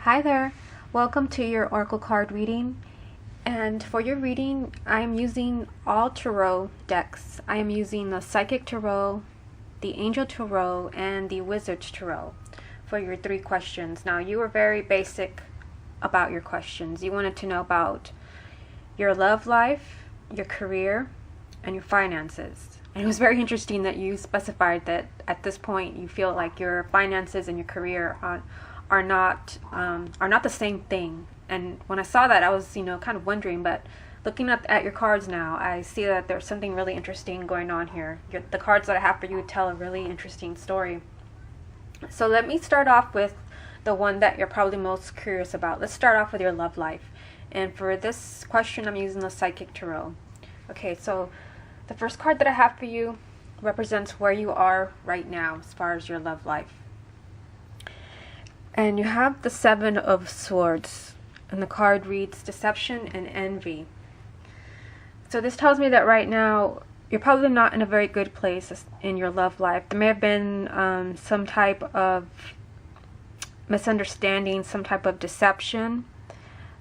Hi there, welcome to your Oracle card reading. And for your reading, I am using all Tarot decks. I am using the Psychic Tarot, the Angel Tarot, and the Wizard Tarot for your 3 questions. Now, you were very basic about your questions. You wanted to know about your love life, your career, and your finances. And it was very interesting that you specified that at this point you feel like your finances and your career are not the same thing. And when I saw that, I was kind of wondering, but looking at your cards now, I see that there's something really interesting going on here. The cards that I have for you tell a really interesting story. So let me start off with the one that you're probably most curious about. Let's start off with your love life. And for this question, I'm using the Psychic Tarot. Okay, so the first card that I have for you represents where you are right now as far as your love life. And you have the 7 of Swords, and the card reads Deception and Envy. So this tells me that right now you're probably not in a very good place in your love life. There may have been some type of misunderstanding, some type of deception,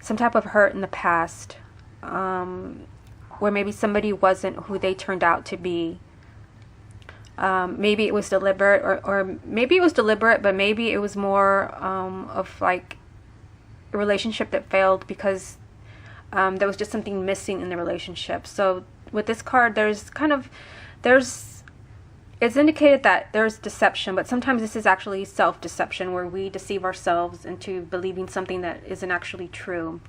some type of hurt in the past, where maybe somebody wasn't who they turned out to be. Maybe it was deliberate, or maybe it was deliberate, but maybe it was more of like a relationship that failed because there was just something missing in the relationship. So with this card, it's indicated that there's deception, but sometimes this is actually self-deception, where we deceive ourselves into believing something that isn't actually true.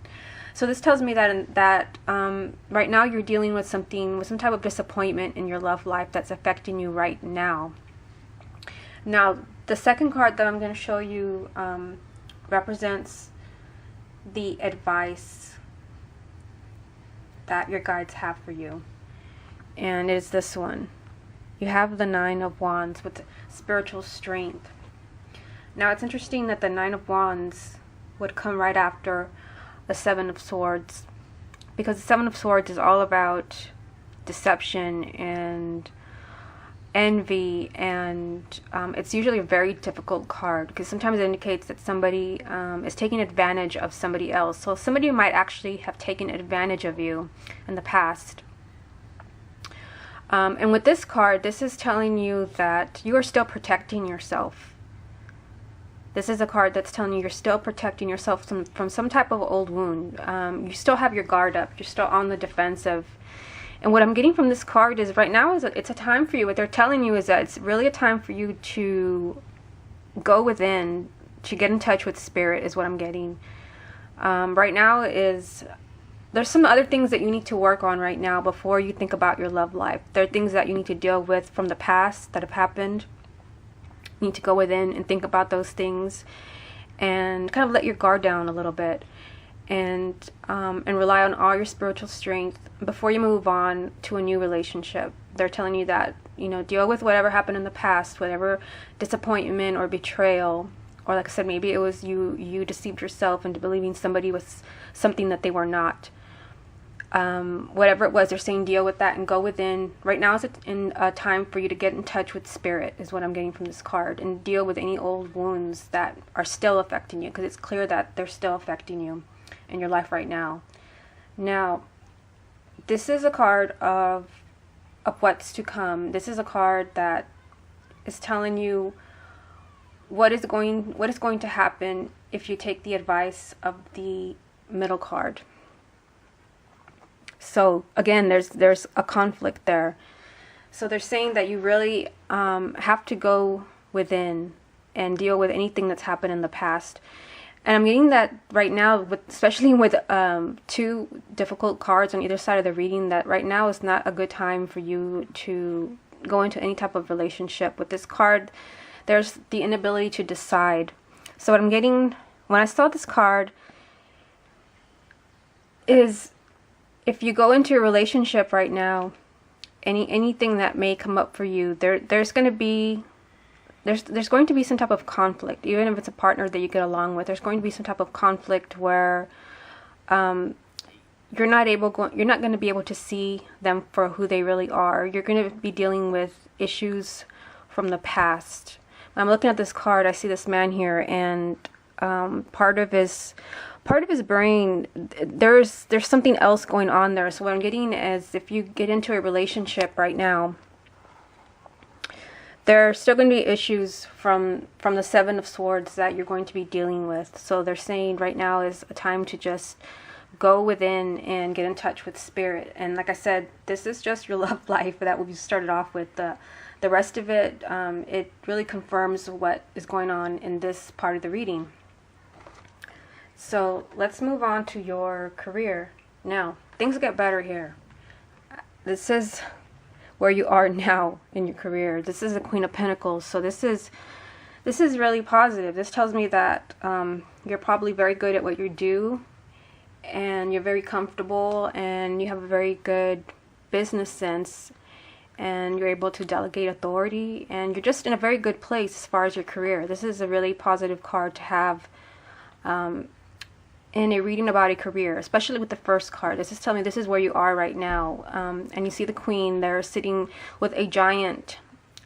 So this tells me that right now you're dealing with some type of disappointment in your love life that's affecting you right now. Now, the second card that I'm going to show you represents the advice that your guides have for you. And it is this one. You have the 9 of Wands with spiritual strength. Now, it's interesting that the 9 of Wands would come right after the 7 of Swords, because the 7 of Swords is all about deception and envy, and it's usually a very difficult card because sometimes it indicates that somebody is taking advantage of somebody else. So somebody might actually have taken advantage of you in the past. And with this card, this is telling you that you are still protecting yourself. This is a card that's telling you you're still protecting yourself from some type of old wound. You still have your guard up. You're still on the defensive. And what I'm getting from this card is right now it's a time for you. What they're telling you is that it's really a time for you to go within, to get in touch with spirit is what I'm getting. Right now there's some other things that you need to work on right now before you think about your love life. There are things that you need to deal with from the past that have happened. You need to go within and think about those things and kind of let your guard down a little bit, and rely on all your spiritual strength before you move on to a new relationship. They're telling you that, deal with whatever happened in the past, whatever disappointment or betrayal, or like I said, maybe it was you deceived yourself into believing somebody was something that they were not. Whatever it was, they're saying deal with that and go within. Right now is a time for you to get in touch with spirit is what I'm getting from this card, and deal with any old wounds that are still affecting you, because it's clear that they're still affecting you in your life right now. Now, this is a card of what's to come. This is a card that is telling you what is going to happen if you take the advice of the middle card. So again, there's a conflict there. So they're saying that you really have to go within and deal with anything that's happened in the past. And I'm getting that right now, especially with 2 difficult cards on either side of the reading, that right now is not a good time for you to go into any type of relationship. With this card, there's the inability to decide. So what I'm getting when I saw this card is, if you go into a relationship right now, anything that may come up for you, there's going to be some type of conflict. Even if it's a partner that you get along with, there's going to be some type of conflict where you're not going to be able to see them for who they really are. You're going to be dealing with issues from the past. When I'm looking at this card, I see this man here, and part of his brain, there's something else going on there. So what I'm getting is, if you get into a relationship right now, there are still going to be issues from the Seven of Swords that you're going to be dealing with. So they're saying right now is a time to just go within and get in touch with spirit. And like I said, this is just your love life that we started off with. The rest of it, it really confirms what is going on in this part of the reading. So let's move on to your career. Now, things get better here. This is where you are now in your career. This is the Queen of Pentacles. So this is really positive. This tells me that you're probably very good at what you do, and you're very comfortable, and you have a very good business sense, and you're able to delegate authority, and you're just in a very good place as far as your career. This is a really positive card to have in a reading about a career, especially with the first card. This is telling me this is where you are right now. And you see the Queen there sitting with a giant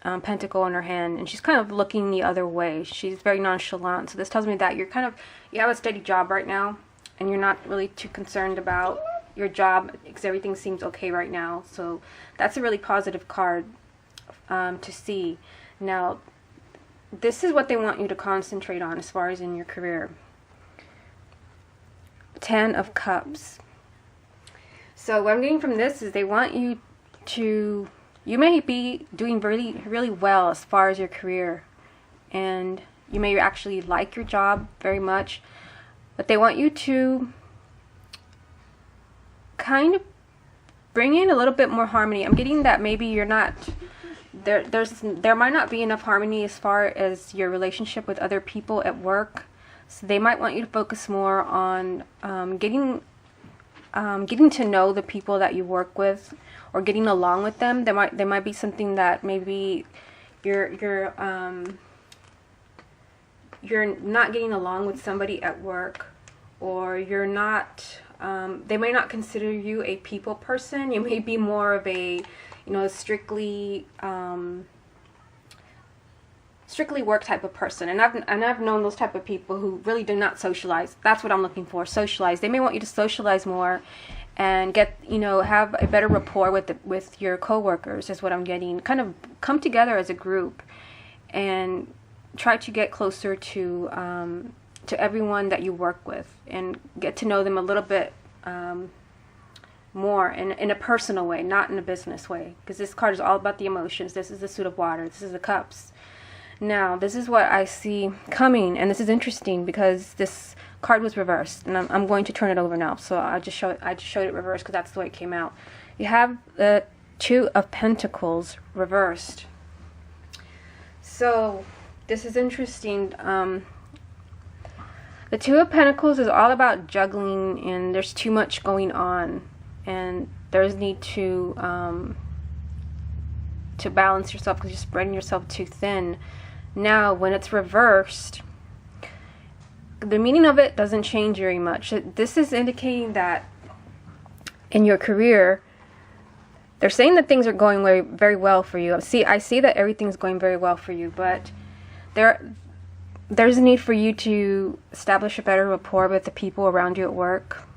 pentacle in her hand, and she's kind of looking the other way. She's very nonchalant. So this tells me that you have a steady job right now, and you're not really too concerned about your job because everything seems okay right now. So that's a really positive card to see. Now, this is what they want you to concentrate on as far as in your career. Ten of Cups. So what I'm getting from this is they want you to, you may be doing really, really well as far as your career, and you may actually like your job very much, but they want you to kind of bring in a little bit more harmony. I'm getting that maybe you're not there might not be enough harmony as far as your relationship with other people at work. So they might want you to focus more on getting to know the people that you work with, or getting along with them. There might be something that maybe you're not getting along with somebody at work, or you're not. They may not consider you a people person. You may be more of a, strictly work type of person, and I've known those type of people who really do not socialize. That's what I'm looking for. Socialize. They may want you to socialize more, and get have a better rapport with your coworkers. Is what I'm getting. Kind of come together as a group, and try to get closer to everyone that you work with, and get to know them a little bit more in a personal way, not in a business way. Because this card is all about the emotions. This is the Suit of Water. This is the Cups. Now, this is what I see coming, and this is interesting because this card was reversed, and I'm going to turn it over now. So I just showed it reversed because that's the way it came out. You have the Two of Pentacles reversed. So this is interesting. The Two of Pentacles is all about juggling, and there's too much going on, and there's need to balance yourself because you're spreading yourself too thin. Now, when it's reversed, the meaning of it doesn't change very much. This is indicating that in your career, they're saying that things are going very, very well for you. I see that everything's going very well for you, but there's a need for you to establish a better rapport with the people around you at work.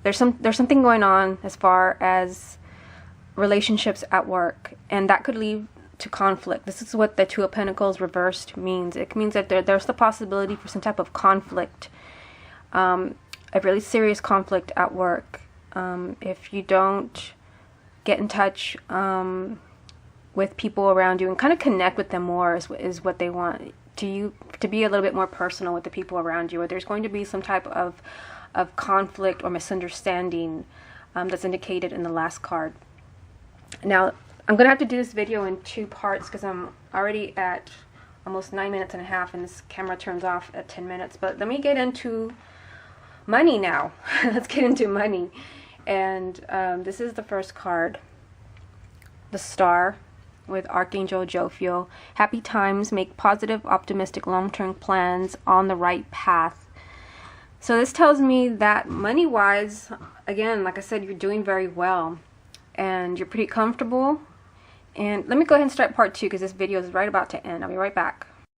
There's something going on as far as relationships at work, and that could lead to conflict. This is what the Two of Pentacles reversed means. It means that there's the possibility for some type of conflict, a really serious conflict at work. If you don't get in touch with people around you and kind of connect with them more, is what they want. To be a little bit more personal with the people around you, or there's going to be some type of conflict or misunderstanding that's indicated in the last card. Now, I'm going to have to do this video in two parts because I'm already at almost 9 minutes and a half, and this camera turns off at 10 minutes. But let me get into money now. Let's get into money. And this is the first card, the Star, with Archangel Jophiel. Happy times, make positive, optimistic, long-term plans, on the right path. So this tells me that money-wise, again, like I said, you're doing very well, and you're pretty comfortable. And let me go ahead and start part 2 because this video is right about to end. I'll be right back.